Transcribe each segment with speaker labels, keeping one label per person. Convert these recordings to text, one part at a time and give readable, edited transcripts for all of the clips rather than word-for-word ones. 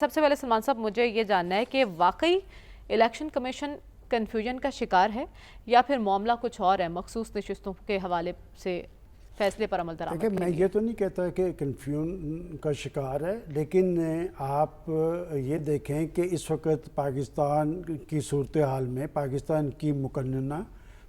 Speaker 1: سب سے پہلے سلمان صاحب مجھے یہ جاننا ہے کہ واقعی الیکشن کمیشن کنفیوژن کا شکار ہے یا پھر معاملہ کچھ اور ہے، مخصوص نشستوں کے حوالے سے فیصلے پر عمل درآمد
Speaker 2: دیکھیں، میں یہ تو نہیں کہتا کہ کنفیوژن کا شکار ہے، لیکن آپ یہ دیکھیں کہ اس وقت پاکستان کی صورتحال میں پاکستان کی مقننہ،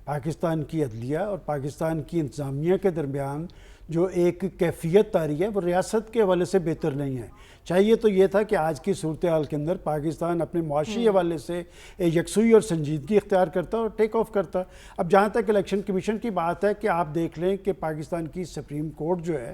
Speaker 2: پاکستان کی عدلیہ اور پاکستان کی انتظامیہ کے درمیان جو ایک کیفیت طاری ہے وہ ریاست کے حوالے سے بہتر نہیں ہے۔ چاہیے تو یہ تھا کہ آج کی صورتحال کے اندر پاکستان اپنے معاشی حوالے سے یکسوئی اور سنجیدگی اختیار کرتا اور ٹیک آف کرتا۔ اب جہاں تک الیکشن کمیشن کی بات ہے کہ آپ دیکھ لیں کہ پاکستان کی سپریم کورٹ جو ہے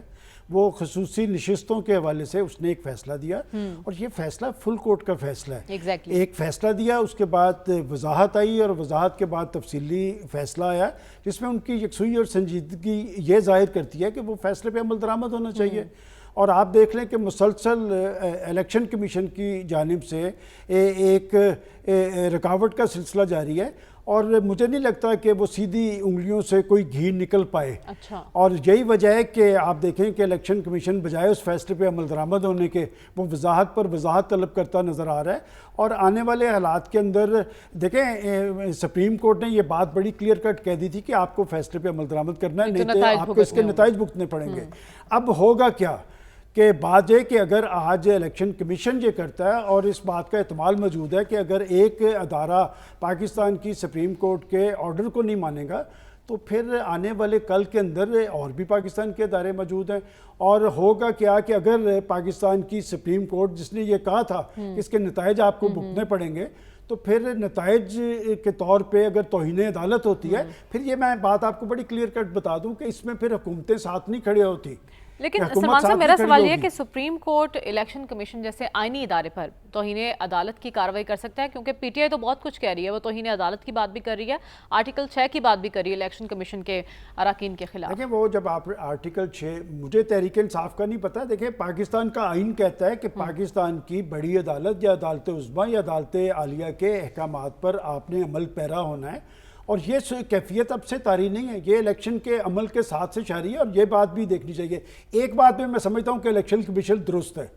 Speaker 2: وہ خصوصی نشستوں کے حوالے سے اس نے ایک فیصلہ دیا، اور یہ فیصلہ فل کورٹ کا فیصلہ ہے۔ ایک فیصلہ دیا، اس کے بعد وضاحت آئی اور وضاحت کے بعد تفصیلی فیصلہ آیا جس میں ان کی یکسوئی اور سنجیدگی یہ ظاہر کرتی ہے کہ وہ فیصلے پہ عمل درآمد ہونا چاہیے۔ اور آپ دیکھ لیں کہ مسلسل الیکشن کمیشن کی جانب سے ایک رکاوٹ کا سلسلہ جاری ہے، اور مجھے نہیں لگتا کہ وہ سیدھی انگلیوں سے کوئی گھی نکل پائے۔ اور یہی وجہ ہے کہ آپ دیکھیں کہ الیکشن کمیشن بجائے اس فیصلے پہ عمل درآمد ہونے کے وہ وضاحت پر وضاحت طلب کرتا نظر آ رہا ہے۔ اور آنے والے حالات کے اندر دیکھیں، سپریم کورٹ نے یہ بات بڑی کلیئر کٹ کہہ دی تھی کہ آپ کو فیصلے پہ عمل درآمد کرنا ہے، نہیں تو آپ کو اس کے نتائج بھگتنے پڑیں گے۔ اب ہوگا کیا کہ بات یہ کہ اگر آج الیکشن کمیشن یہ کرتا ہے، اور اس بات کا احتمال موجود ہے کہ اگر ایک ادارہ پاکستان کی سپریم کورٹ کے آرڈر کو نہیں مانے گا تو پھر آنے والے کل کے اندر اور بھی پاکستان کے ادارے موجود ہیں۔ اور ہوگا کیا کہ اگر پاکستان کی سپریم کورٹ جس نے یہ کہا تھا کہ اس کے نتائج آپ کو بھگتنے پڑیں گے، تو پھر نتائج کے طور پہ اگر توہین عدالت ہوتی ہے، پھر یہ میں بات آپ کو بڑی کلیئر کٹ بتا دوں کہ اس میں پھر حکومتیں ساتھ نہیں کھڑے ہوتی۔
Speaker 1: لیکن سلمان صاحب میرا سوال یہ ہے کہ سپریم کورٹ الیکشن کمیشن جیسے آئینی ادارے پر توہین عدالت کی کارروائی کر سکتا ہے؟ کیونکہ پی ٹی آئی تو بہت کچھ کہہ رہی ہے، وہ توہین عدالت کی بات بھی کر رہی ہے، آرٹیکل 6 کی بات بھی کر رہی ہے الیکشن کمیشن کے اراکین کے خلاف۔
Speaker 2: دیکھیں، وہ جب آپ آرٹیکل 6، مجھے تحریک انصاف کا نہیں پتا، دیکھیں پاکستان کا آئین کہتا ہے کہ پاکستان کی بڑی عدالت یا عدالت عظمیٰ یا عدالت عالیہ کے احکامات پر آپ نے عمل پیرا ہونا ہے، اور یہ کیفیت اب سے طاری نہیں ہے، یہ الیکشن کے عمل کے ساتھ سے جاری ہے۔ اور یہ بات بھی دیکھنی چاہیے، ایک بات میں سمجھتا ہوں کہ الیکشن کمیشن درست ہے،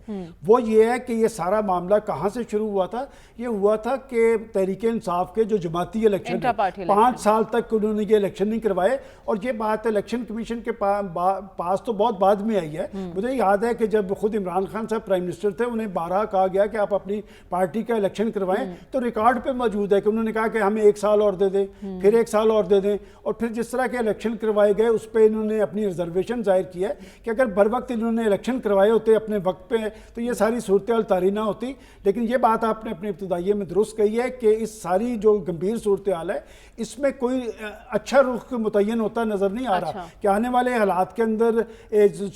Speaker 2: وہ یہ ہے کہ یہ سارا معاملہ کہاں سے شروع ہوا تھا؟ یہ ہوا تھا کہ تحریک انصاف کے جو جماعتی الیکشن 5 سال تک انہوں نے یہ الیکشن نہیں کروائے، اور یہ بات الیکشن کمیشن کے پاس تو بہت بعد میں آئی ہے۔ مجھے یاد ہے کہ جب خود عمران خان صاحب پرائم منسٹر تھے، انہیں بارہا کہا گیا کہ آپ اپنی پارٹی کا الیکشن کروائیں، تو ریکارڈ پہ موجود ہے کہ انہوں نے کہا کہ ہمیں 1 سال اور دے دیں، پھر 1 سال اور دے دیں، اور پھر جس طرح کے الیکشن کروائے گئے اس پہ انہوں نے اپنی ریزرویشن ظاہر کی ہے کہ اگر بر وقت انہوں نے الیکشن کروائے ہوتے اپنے وقت پہ تو یہ ساری صورتحال طاری نہ ہوتی۔ لیکن یہ بات آپ نے اپنے ابتدائیے میں درست کہی ہے کہ اس ساری جو گمبھیر صورتحال ہے اس میں کوئی اچھا رخ متعین ہوتا نظر نہیں آ رہا کہ آنے والے حالات کے اندر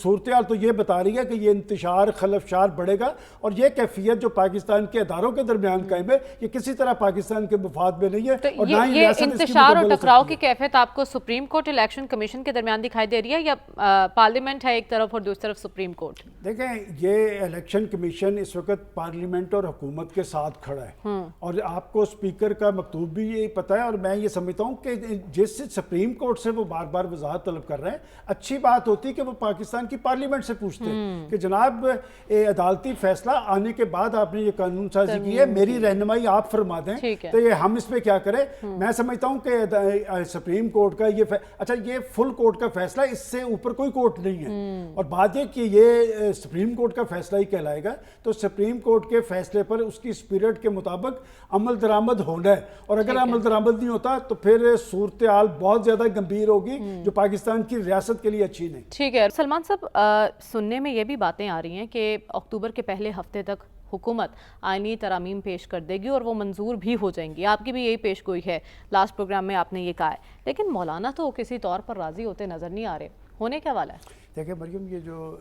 Speaker 2: صورتحال تو یہ بتا رہی ہے کہ یہ انتشار خلفشار بڑھے گا، اور یہ کیفیت جو پاکستان کے اداروں کے درمیان قائم ہے یہ کسی طرح پاکستان کے مفاد میں نہیں ہے، اور نہ ہی ریاست اس کی
Speaker 1: انتشار اور ٹکراؤ کی کیفیت آپ کو سپریم کورٹ الیکشن کمیشن کے درمیان دکھائی دے رہی ہے یا پارلیمنٹ ہے ایک طرف اور دوسری طرف سپریم کورٹ؟
Speaker 2: دیکھیں، یہ الیکشن کمیشن اس وقت پارلیمنٹ اور حکومت کے ساتھ کھڑا ہے، اور آپ کو اسپیکر کا مکتوب بھی یہ پتہ ہے، اور میں یہ سمجھتا ہوں کہ جس سپریم کورٹ سے وہ بار بار وضاحت طلب کر رہے ہیں، اچھی بات ہوتی کہ وہ پاکستان کی پارلیمنٹ سے پوچھتے ہیں کہ جناب عدالتی فیصلہ آنے کے بعد آپ نے یہ قانون سازی کی ہے، میری رہنمائی آپ فرما دیں تو یہ ہم اس پہ کیا کریں۔ میں سمجھتا ہوں کہ سپریم کورٹ کا یہ اچھا، یہ فل کورٹ کا فیصلہ، اس سے اوپر کوئی کورٹ نہیں ہے، اور بات یہ کہ یہ سپریم کورٹ کا فیصلہ ہی کہلائے گا، تو سپریم کورٹ کے فیصلے پر اس کی اسپرٹ کے مطابق عمل درآمد ہونا ہے، اور اگر عمل درآمد نہیں ہوتا تو پھر صورتحال بہت زیادہ گمبھیر ہوگی جو پاکستان کی ریاست کے لیے اچھی نہیں۔
Speaker 1: ٹھیک ہے سلمان صاحب، سننے میں یہ بھی باتیں آ رہی ہیں کہ اکتوبر کے پہلے ہفتے تک حکومت آئینی ترامیم پیش کر دے گی اور وہ منظور بھی ہو جائیں گی، آپ کی بھی یہی پیش گوئی ہے، لاسٹ پروگرام میں آپ نے یہ کہا ہے، لیکن مولانا تو کسی طور پر راضی ہوتے نظر نہیں آ رہے، ہونے کیا والا ہے؟
Speaker 2: دیکھیں مریم، یہ جو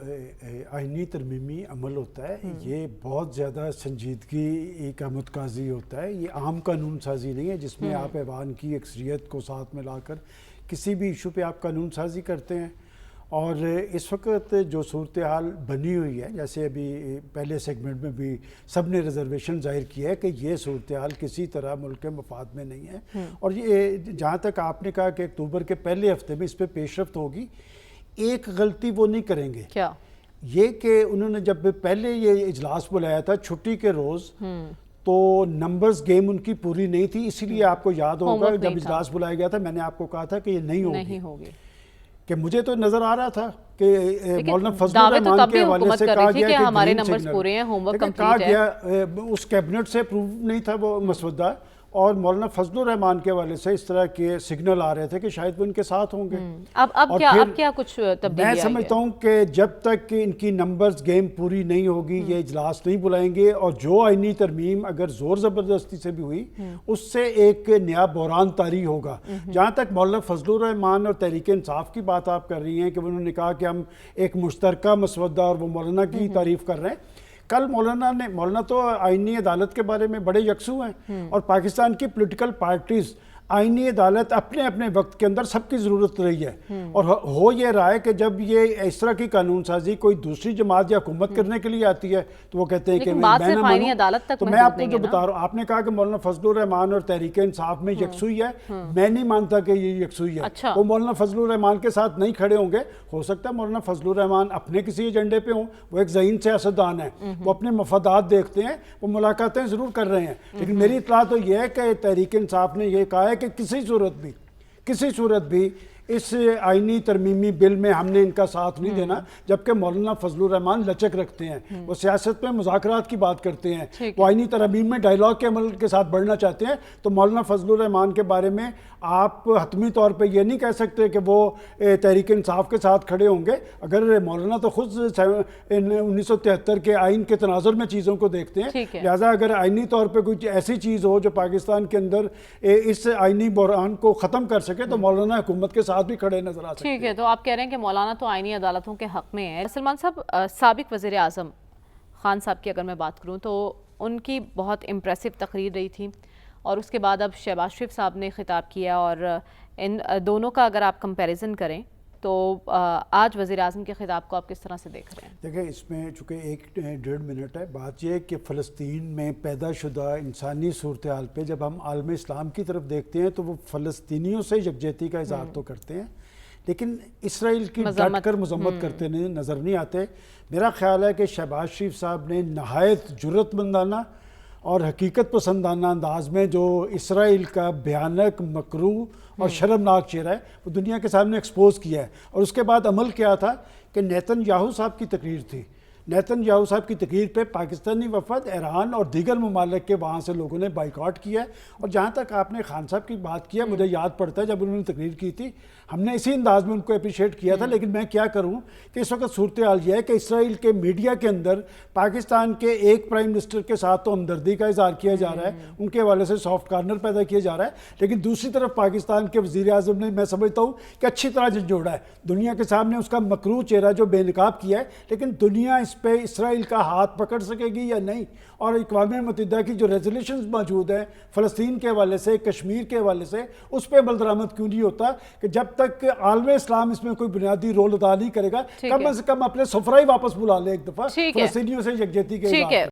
Speaker 2: آئینی ترمیمی عمل ہوتا ہے یہ بہت زیادہ سنجیدگی کا متقاضی ہوتا ہے، یہ عام قانون سازی نہیں ہے جس میں آپ ایوان کی اکثریت کو ساتھ میں لا کر کسی بھی ایشو پہ آپ قانون سازی کرتے ہیں۔ اور اس وقت جو صورتحال بنی ہوئی ہے، جیسے ابھی پہلے سیگمنٹ میں بھی سب نے ریزرویشن ظاہر کی ہے کہ یہ صورتحال کسی طرح ملک کے مفاد میں نہیں ہے، اور یہ جہاں تک آپ نے کہا کہ اکتوبر کے پہلے ہفتے میں اس پہ پیش رفت ہوگی، ایک غلطی وہ نہیں کریں گے۔
Speaker 1: کیا؟
Speaker 2: یہ کہ انہوں نے جب پہلے یہ اجلاس بلایا تھا چھٹی کے روز تو نمبرز گیم ان کی پوری نہیں تھی، اسی لیے آپ کو یاد ہوگا جب اجلاس بلایا گیا تھا میں نے آپ کو کہا تھا کہ یہ نہیں ہوگی کہ مجھے تو نظر آ رہا تھا کہ مولانا فضل الرحمان کے حوالے سے کہا گیا کہ
Speaker 1: ہمارے نمبرز پورے ہیں، ہوم ورک کمپلیٹ ہے،
Speaker 2: کہا گیا اس کیبنٹ سے اپروو نہیں تھا وہ مسودہ، اور مولانا فضل الرحمان کے حوالے سے اس طرح کے سگنل آ رہے تھے کہ شاید وہ ان کے ساتھ ہوں گے۔
Speaker 1: اب کیا کچھ تبدیلی
Speaker 2: میں سمجھتا ہوں کہ جب تک ان کی نمبرز گیم پوری نہیں ہوگی یہ اجلاس نہیں بلائیں گے، اور جو آئینی ترمیم اگر زور زبردستی سے بھی ہوئی اس سے ایک نیا بحران طاری ہوگا۔ جہاں تک مولانا فضل الرحمان اور تحریک انصاف کی بات آپ کر رہی ہیں کہ انہوں نے کہا کہ ہم ایک مشترکہ مسودہ، اور وہ مولانا کی تعریف کر رہے ہیں، کل مولانا تو آئینی عدالت کے بارے میں بڑے یکسو ہیں، اور پاکستان کی پولیٹیکل پارٹیز آئینی عدالت اپنے اپنے وقت کے اندر سب کی ضرورت رہی ہے، اور ہو یہ رہا ہے کہ جب یہ اس طرح کی قانون سازی کوئی دوسری جماعت یا حکومت کرنے کے لیے آتی ہے تو وہ کہتے ہیں کہ میں نہ مانوں۔ تو میں آپ کو جو بتا رہا ہوں، آپ نے کہا کہ مولانا فضل الرحمان اور تحریک انصاف میں یکسوئی ہے، میں نہیں مانتا کہ یہ یکسوئی ہے۔ وہ مولانا فضل الرحمان کے ساتھ نہیں کھڑے ہوں گے، ہو سکتا ہے مولانا فضل الرحمان اپنے کسی ایجنڈے پہ ہوں، وہ ایک ذہین سیاستدان ہے، وہ اپنے مفادات دیکھتے ہیں، وہ ملاقاتیں ضرور کر رہے ہیں، لیکن میری اطلاع تو یہ ہے کہ تحریک انصاف نے یہ کہا ہے کہ کسی صورت بھی اس آئینی ترمیمی بل میں ہم نے ان کا ساتھ نہیں دینا، جبکہ مولانا فضل الرحمان لچک رکھتے ہیں، وہ سیاست میں مذاکرات کی بات کرتے ہیں، وہ آئینی ترمیم میں ڈائیلاگ کے عمل کے ساتھ بڑھنا چاہتے ہیں، تو مولانا فضل الرحمان کے بارے میں آپ حتمی طور پہ یہ نہیں کہہ سکتے کہ وہ تحریک انصاف کے ساتھ کھڑے ہوں گے۔ اگر مولانا تو خود 1973 کے آئین کے تناظر میں چیزوں کو دیکھتے ہیں، لہٰذا اگر آئینی طور پہ کوئی ایسی چیز ہو جو پاکستان کے اندر اس آئینی بحران کو ختم کر سکے تو مولانا حکومت کے ساتھ بھی کھڑے نظر آ سکتے ہیں۔
Speaker 1: ٹھیک ہے، تو آپ کہہ رہے ہیں کہ مولانا تو آئینی عدالتوں کے حق میں ہیں۔ سلمان صاحب، سابق وزیر اعظم خان صاحب کی اگر میں بات کروں تو ان کی بہت امپریسو تقریر رہی تھی، اور اس کے بعد اب شہباز شریف صاحب نے خطاب کیا، اور ان دونوں کا اگر آپ کمپیریزن کریں تو آج وزیر اعظم کے خطاب کو آپ کس طرح سے دیکھ رہے ہیں؟
Speaker 2: دیکھیں، اس میں چونکہ 1.5 منٹ ہے، بات یہ ہے کہ فلسطین میں پیدا شدہ انسانی صورتحال پہ جب ہم عالم اسلام کی طرف دیکھتے ہیں تو وہ فلسطینیوں سے یکجہتی کا اظہار تو کرتے ہیں، لیکن اسرائیل کی ڈٹ کر مذمت کرتے نظر نہیں آتے۔ میرا خیال ہے کہ شہباز شریف صاحب نے نہایت جرأت مندانہ اور حقیقت پسندانہ انداز میں جو اسرائیل کا بھیانک، مکروہ اور شرمناک چہرہ ہے وہ دنیا کے سامنے ایکسپوز کیا ہے، اور اس کے بعد عمل کیا تھا کہ نیتن یاہو صاحب کی تقریر تھی، نیتن یاہو صاحب کی تقریر پہ پاکستانی وفد، ایران اور دیگر ممالک کے وہاں سے لوگوں نے بائیکاٹ کیا ہے، اور جہاں تک آپ نے خان صاحب کی بات کیا، مجھے یاد پڑتا ہے جب انہوں نے تقریر کی تھی ہم نے اسی انداز میں ان کو اپریشیٹ کیا تھا، لیکن میں کیا کروں کہ اس وقت صورتحال یہ ہے کہ اسرائیل کے میڈیا کے اندر پاکستان کے ایک پرائم منسٹر کے ساتھ تو ہمدردی کا اظہار کیا جا رہا ہے، ان کے حوالے سے سافٹ کارنر پیدا کیا جا رہا ہے، لیکن دوسری طرف پاکستان کے وزیر اعظم نے، میں سمجھتا ہوں کہ اچھی طرح جھنجھوڑا ہے دنیا کے سامنے اس کا مکروہ چہرہ جو بے نقاب کیا ہے، لیکن دنیا اس پہ اسرائیل کا ہاتھ پکڑ سکے گی یا نہیں، اور اقوام متحدہ کی جو ریزولیوشنز موجود ہیں فلسطین کے حوالے سے، کشمیر کے حوالے سے، اس پہ عمل درآمد کیوں نہیں ہوتا کہ جب تک عالم اسلام اس میں کوئی بنیادی رول ادا نہیں کرے گا، کم از کم اپنے سفرائی واپس بلا لے ایک دفعہ، فلسطینیوں سے یکجہتی کے